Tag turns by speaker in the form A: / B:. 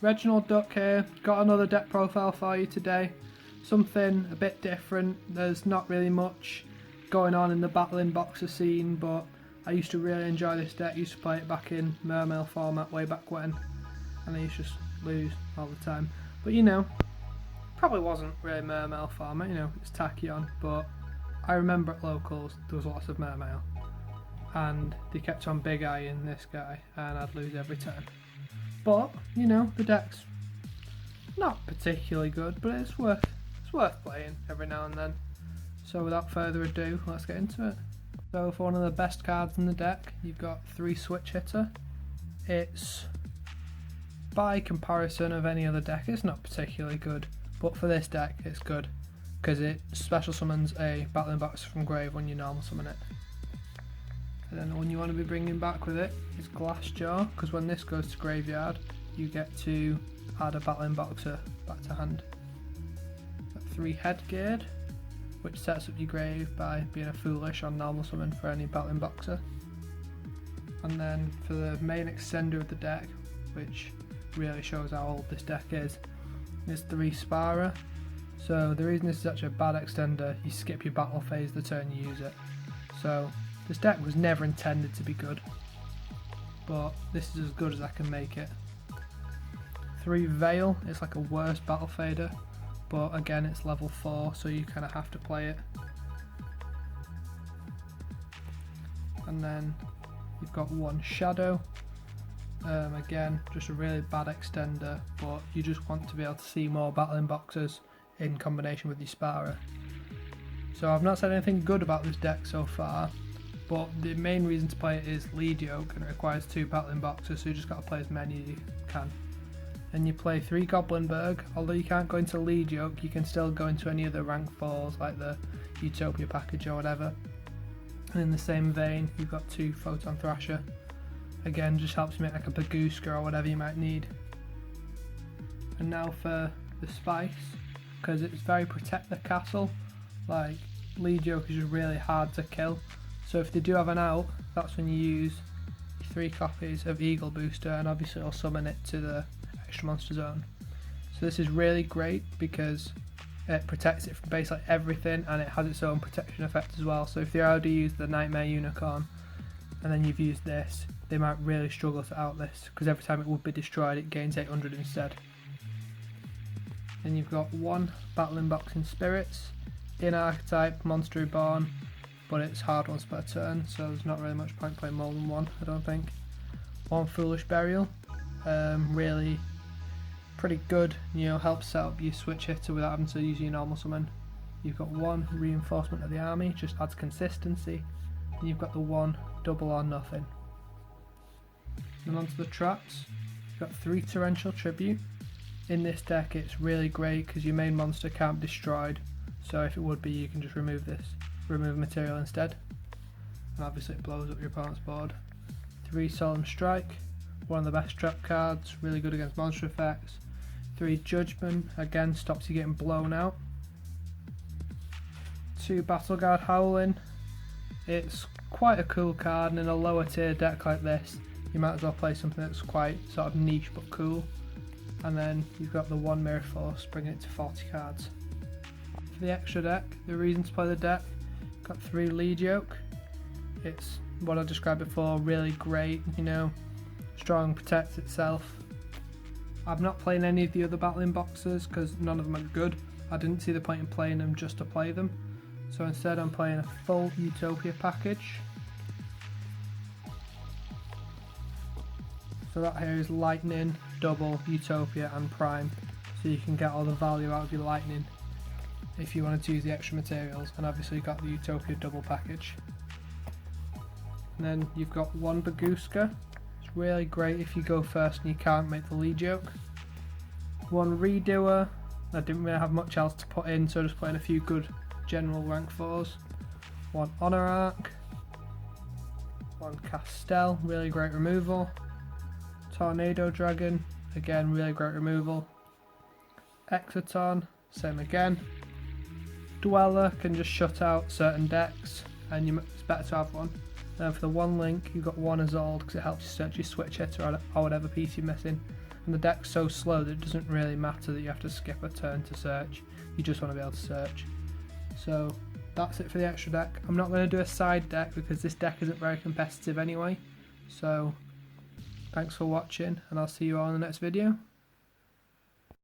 A: Reginald Duck here, got another deck profile for you today. Something a bit different. There's not really much going on in the Battlin Boxers scene, but I used to really enjoy this deck. I used to play it back in Mermail format way back when, and I used to just lose all the time. But you know, probably wasn't really Mermail format, you know, it's Tachyon, but I remember at locals there was lots of Mermail, and they kept on big eyeing this guy, and I'd lose every time. But you know, the deck's not particularly good, but it's worth playing every now and then. So without further ado, let's get into it. So for one of the best cards in the deck, you've got 3 Switch Hitter. It's, by comparison of any other deck, it's not particularly good, but for this deck it's good because it special summons a Battlin Boxer from grave when you normal summon it. And then the one you want to be bringing back with it is Glassjaw, because when this goes to graveyard you get to add a Battlin Boxer back to hand. Got 3 Headgeared, which sets up your grave by being a foolish on normal summon for any Battlin Boxer. And then for the main extender of the deck, which really shows how old this deck is 3 Sparer. So the reason this is such a bad extender, you skip your battle phase the turn you use it. So this deck was never intended to be good, but this is as good as I can make it. 3 Veil, it's like a worse battle fader, but again it's level 4, so you kind of have to play it. And then you've got 1 Shadow. Again, just a really bad extender, but you just want to be able to see more Battlin Boxers in combination with your Sparer. So I've not said anything good about this deck so far, but the main reason to play it is Yugioh, and it requires 2 Battlin Boxers, so you just got to play as many as you can. And you play 3 Goblinberg. Although you can't go into Yugioh, you can still go into any of the rank 4s like the Utopia package or whatever. And in the same vein, you've got 2 Photon Thrasher. Again, just helps you make like a Bagooska or whatever you might need. And now for the Spice, because it's very protect the castle. Like Yugioh is just really hard to kill. So if they do have an out, that's when you use 3 copies of Eagle Booster, and obviously I'll summon it to the extra monster zone. So this is really great because it protects it from basically everything, and it has its own protection effect as well. So if they already use the Nightmare Unicorn and then you've used this, they might really struggle to out this, because every time it would be destroyed it gains 800 instead. Then you've got 1 Battlin Boxing Spirits, in archetype, Monster Reborn, but it's hard ones per turn, so there's not really much point playing more than 1, I don't think. 1 Foolish Burial, really pretty good, you know, helps set up your Switch Hitter without having to use your normal summon. You've got 1 Reinforcement of the Army, just adds consistency, and you've got the 1 Double or Nothing. Then onto the traps, you've got 3 Torrential Tribute. In this deck it's really great because your main monster can't be destroyed, so if it would be, you can just remove material instead, and obviously it blows up your opponent's board. 3 Solemn Strike, one of the best trap cards, really good against monster effects. 3 Judgment, again stops you getting blown out. 2 Battle Guard Howling, it's quite a cool card, and in a lower tier deck like this you might as well play something that's quite sort of niche but cool. And then you've got the 1 Mirror Force, bringing it to 40 cards. For the extra deck, the reason to play the deck, got 3 Yugioh. It's what I described before, really great, you know, strong, protects itself. I'm not playing any of the other Battlin Boxers because none of them are good. I didn't see the point in playing them just to play them. So instead I'm playing a full Utopia package. So that here is Lightning, Double, Utopia and Prime. So you can get all the value out of your Lightning if you wanted to use the extra materials, and obviously you've got the Utopia Double package. And then you've got 1 Bagooska. It's really great if you go first and you can't make the Yugioh. 1 Redoer. I didn't really have much else to put in, so just put in a few good general rank 4s. 1 Honor Arc. 1 Castell, really great removal. Tornado Dragon, again really great removal. Exoton, same again. Dweller can just shut out certain decks, and it's better to have one. Then for the 1 link, you've got 1 Azald because it helps you search your Switch Hitter or whatever piece you're missing. And the deck's so slow that it doesn't really matter that you have to skip a turn to search. You just want to be able to search. So that's it for the extra deck. I'm not going to do a side deck because this deck isn't very competitive anyway. So thanks for watching, and I'll see you all in the next video.